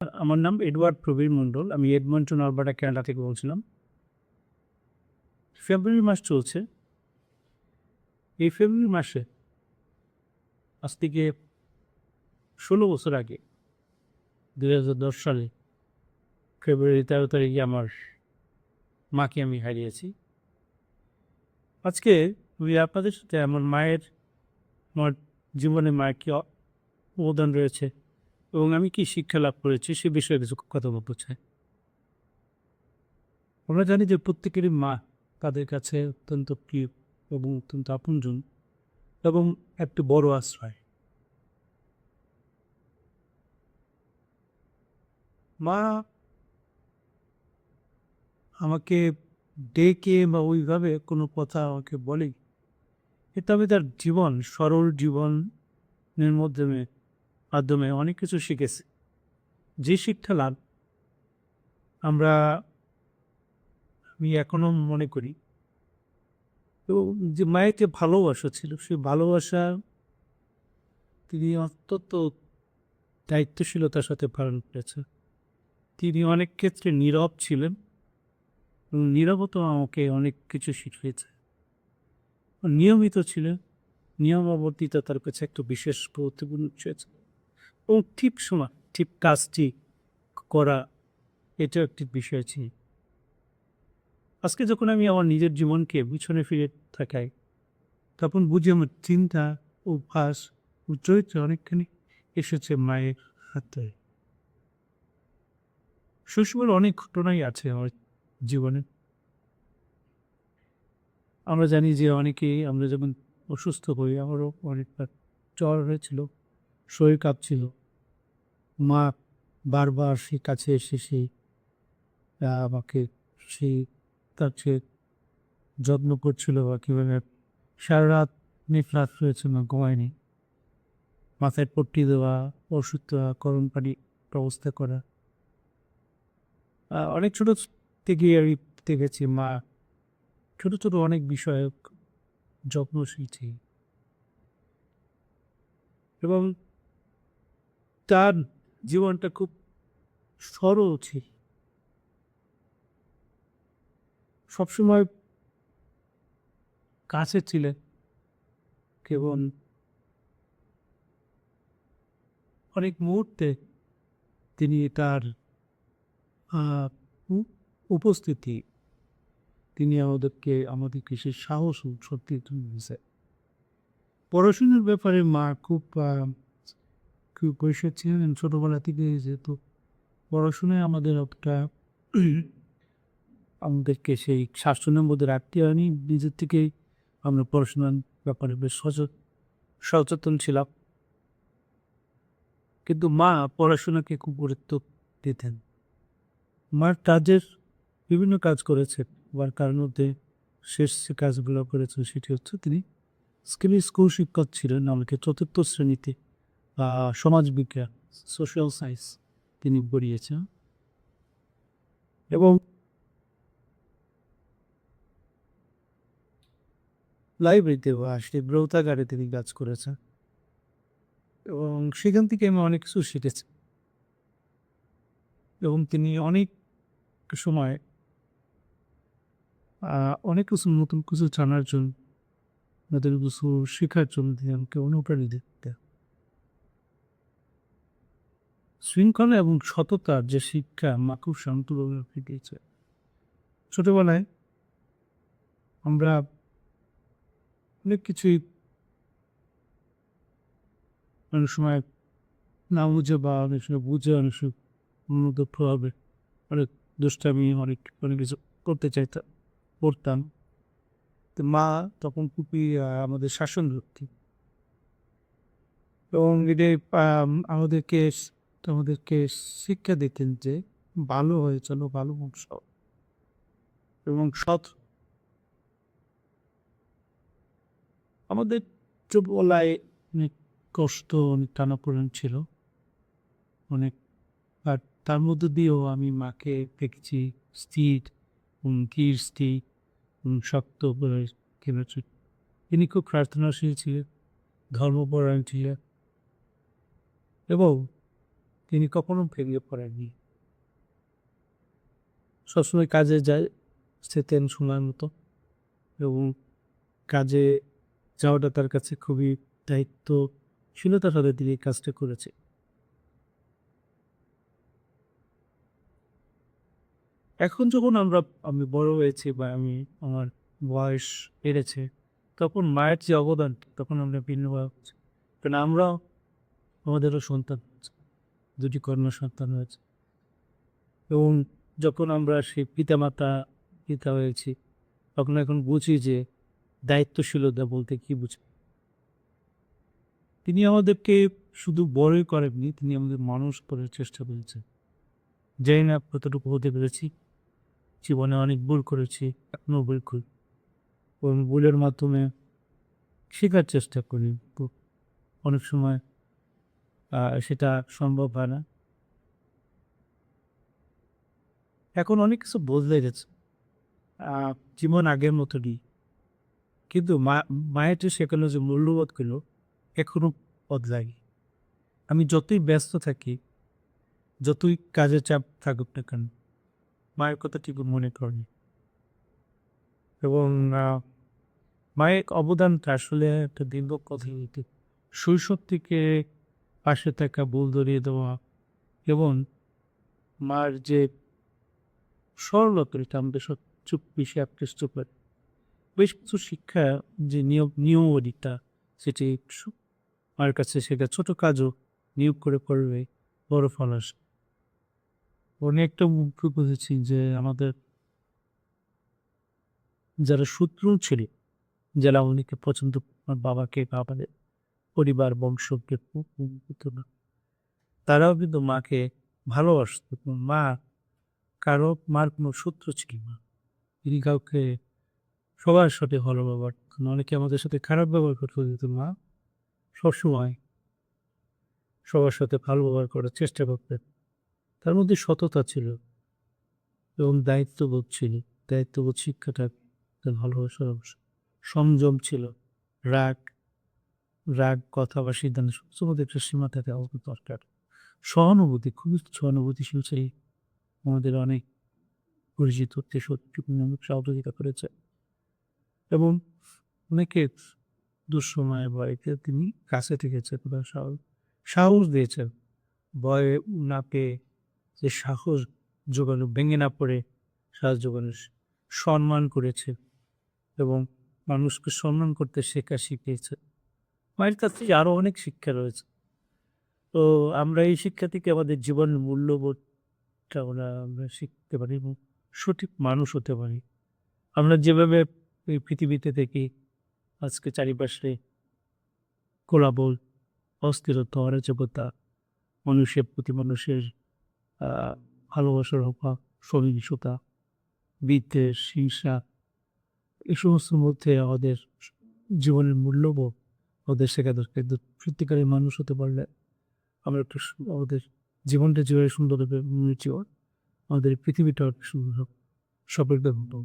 আমার নাম এডওয়ার্ড প্রবীর মণ্ডল। আমি এডমন্টন, আলবার্টা, কানাডা থেকে বলছিলাম। ফেব্রুয়ারি মাস চলছে। এই ফেব্রুয়ারি মাসে আজ থেকে ১৬ বছর আগে ২০১০ সালে ফেব্রুয়ারি ১৩ তারিখে আমার মাকে আমি হারিয়েছি। আজকে আমি আপনাদের সাথে আমার জীবনে মায়ের কী অবদান রয়েছে এবং আমি কী শিক্ষা লাভ করেছি সে বিষয়ে কিছু কথা বলতে চাই। আমরা জানি যে প্রত্যেকেরই মা তাদের কাছে অত্যন্ত প্রিয় এবং অত্যন্ত আপনজন এবং একটি বড় আশ্রয়। মা আমাকে ডেকে বা ওইভাবে কোনো কথা আমাকে বলেনি। কিন্তু আমি তার সরল জীবনের মাধ্যমে অনেক কিছু শিখেছি। যে শিক্ষা লাভ আমরা আমি এখনো মনে করি। তো যে মায়ের যে ভালোবাসা ছিল, সেই ভালোবাসা তিনি অত্যন্ত দায়িত্বশীলতার সাথে পালন করেছেন। তিনি অনেক ক্ষেত্রে নীরব ছিলেন এবং নীরবতা আমাকে অনেক কিছু শিখিয়েছে। নিয়মিত ছিলেন, নিয়মাবর্তিতা তার কাছে একটা বিশেষ গুরুত্বপূর্ণ বিষয় ছিল এবং ঠিক সময় ঠিক কাজটি করা, এটাও একটি বিষয় ছিল। আজকে যখন আমি আমার নিজের জীবনকে পিছনে ফিরে তাকাই, তখন বুঝি আমার চিন্তা, অভ্যাস ও চরিত্রে অনেকখানি এসেছে মায়ের হাত ধরে। শৈশবের অনেক ঘটনাই আছে আমার জীবনে। আমরা জানি যে আমরা যখন অসুস্থ হই, আমারও অনেকবার জ্বর হয়েছিল, শরীর কাঁপছিল। মা বারবার সেই কাছে এসে আমাকে সেই তার যে যত্ন করছিল বা কীভাবে সারা রাত নিঃশ্বাস হয়েছে, না ঘুমায়নি। মাথায় পট্টি দেওয়া, ওষুধ দেওয়া, গরম পানির ব্যবস্থা করা। অনেক ছোট থেকে আমি দেখেছি মা ছোট, ছোট অনেক বিষয়ে যত্নশীল এবং তার জীবনটা খুব সরল ছিল। সবসময় কাছে ছিলেন এবং অনেক মুহূর্তে তিনি তার আ উ উপস্থিতি তিনি আমাদেরকে সে সাহস ও শক্তি দিয়েছে। পড়াশোনার ব্যাপারে মা খুব পরিষ্কার ছিলেন ছোটবেলা থেকে, যেহেতু পড়াশোনায় আমাদেরকে সেই শাসনের মধ্যে রাখতে হয়নি। নিজের থেকেই আমরা পড়াশোনার ব্যাপারে বেশ সচেতন ছিলাম। কিন্তু মা পড়াশোনাকে খুব গুরুত্ব দিতেন। মার বিভিন্ন কাজ করেছেন। তার মধ্যে শেষ যে কাজগুলো করেছেন সেটি হচ্ছে তিনি স্কুল শিক্ষক ছিলেন। আমাকে ৪র্থ শ্রেণীতে সমাজবিজ্ঞান, সোশ্যাল সায়েন্স তিনি পড়িয়েছেন এবং লাইব্রেরিতে বা সেই গ্রন্থাগারে তিনি কাজ করেছেন এবং সেখান থেকে আমি অনেক কিছু শিখেছি এবং তিনি অনেক সময় অনেক কিছু নতুন কিছু জানার জন্য, নতুন কিছু শেখার জন্য তিনি আমাকে অনুপ্রাণিত দিতেন। শৃঙ্খলা এবং সততার যে শিক্ষা মা খুব শান্তভাবে দিয়েছে। ছোটবেলায় আমরা অনেক কিছুই অনেক সময় না বুঝে বা অনেক সময় বুঝে, অনেক সময় অন্যদের প্রভাবে অনেক দুষ্টামি, অনেক কিছু করতে চাইতাম, করতাম। তো মা তখন খুবই আমাদের শাসন করতেন এবং এটাই আমাদেরকে শিক্ষা দিতেন যে ভালো হয়ে চলো, ভালো বংশ এবং সৎ। আমাদের ছোটবেলায় অনেক কষ্ট, অনেক টানাপোড়েন ছিল অনেক। আর তার মধ্য দিয়েও আমি মাকে দেখেছি স্থির, ধীর স্থির, শক্ত করে কেনেছেন। তিনি খুব প্রার্থনাশীল ছিলেন, ধর্মপরায়ণ ছিলেন এবং তিনি কখনো ভেঙে পড়েননি। সবসময় কাজে যায় যেতেন সময় মতো, এবং কাজে যাওয়াটা তার কাছে খুবই দায়িত্বশীলতার সাথে তিনি এই কাজটা করেছে। এখন যখন আমি বড় হয়েছি বা আমার বয়স বেড়েছে, তখন মায়ের যে অবদান তখন আমরা ভিন্নভাবে বুঝি। কারণ আমরাও আমাদেরও সন্তান হয়েছে, ২ টি কন্যা সন্তান হয়েছে, এবং যখন আমরা সেই পিতা হয়েছি, তখন এখন বুঝি যে দায়িত্বশীলতা বলতে কি বুঝি। তিনি আমাদেরকে শুধু বড়ই করেননি, তিনি আমাদের মানুষ করার চেষ্টা করেছেন। জানি না কতটুকু হতে পেরেছি। জীবনে অনেক ভুল করেছি, এখনো ভুল করি, এবং ভুলের মাধ্যমে শেখার চেষ্টা করি। তো অনেক সময় সেটা সম্ভব হয় না। এখন অনেক কিছু বদলে গেছে। আ জীবন আগের মতো নেই। কিন্তু মায়ের যে শেখানো যে মূল্যবোধগুলো এখনো বদলায়নি। আমি যতই ব্যস্ত থাকি, যতই কাজের চাপ থাকুক না কেন, মায়ের কথা ঠিকই মনে করি, এবং আ মায়ের অবদানটা আসলে একটা দীর্ঘ কথা বলতে, শৈশব থেকে পাশে থাকা, বুল ধরিয়ে দেওয়া, এবং মার যে সরলতা, এটা আমাদের সব চুপ বেশি আকৃষ্ট করে। বেশ কিছু শিক্ষা, যে নিয়মাবলীটা, সেটি মার কাছে শেখা, ছোট কাজও নিয়োগ করে করলে বড় ফল আসে। অনেকটা মুগ্ধ বুঝেছি যে আমাদের যারা শত্রু ছিল, যারা অনেকে পছন্দ, আমার বাবাকে বা আমাদের পরিবার বংশকে হতো না, তারাও কিন্তু মাকে ভালোবাসতো। এবং মার কোনো শত্রু ছিল না। তিনি কাউকে সবার সাথে ভালো ব্যবহার করতেন। অনেকে আমাদের সাথে খারাপ ব্যবহার করতো, কিন্তু মা সবসময় সবার সাথে ভালো ব্যবহার করার চেষ্টা করতেন। তার মধ্যে সততা ছিল এবং দায়িত্ববোধ ছিল। দায়িত্ববোধ শিক্ষাটা তার ভালোবাসার অংশ। সংযম ছিল। রাগ রাগ কথা বা সিদ্ধান্ত সবসময় মধ্যে একটা সীমা থাকা আমাদের দরকার। সহানুভূতি, খুবই সহানুভূতিশীল সেই আমাদের অনেক পরিচিত যে সত্যি আমাকে সহযোগিতা করেছে, এবং অনেকে দুঃসময়ে বাড়িতে তিনি কাছে থেকেছেন বা সাহস দিয়েছেন। ভয়ে না পেয়ে যে সাহস জোগানো, ভেঙে না পড়ে সাহস জোগানো, সম্মান করেছে, এবং মানুষকে সম্মান করতে শিখিয়েছে। মায়ের কাছ থেকে আরো অনেক শিক্ষা রয়েছে। তো আমরা এই শিক্ষা থেকে আমাদের জীবনের মূল্যবোধটা আমরা শিখতে পারি, এবং সঠিক মানুষ হতে পারি। আমরা যেভাবে এই পৃথিবীতে দেখি, আজকে চারিপাশে কোলাহল, অস্থিরতা, অরাজকতা, মানুষের প্রতি মানুষের আ ভালোবাসার অভাব, সহিংসতা, বিদ্বেষ, হিংসা, এই সমস্তের মধ্যে আমাদের জীবনের মূল্যবোধ ওদের শেখা দরকার। কিন্তু সত্যিকারের মানুষ হতে পারলে আমরা একটু আমাদের জীবনটা যেভাবে সুন্দরভাবে জীবন, আমাদের এই পৃথিবীটাও সুন্দর হবে, সফলভাবে হতো।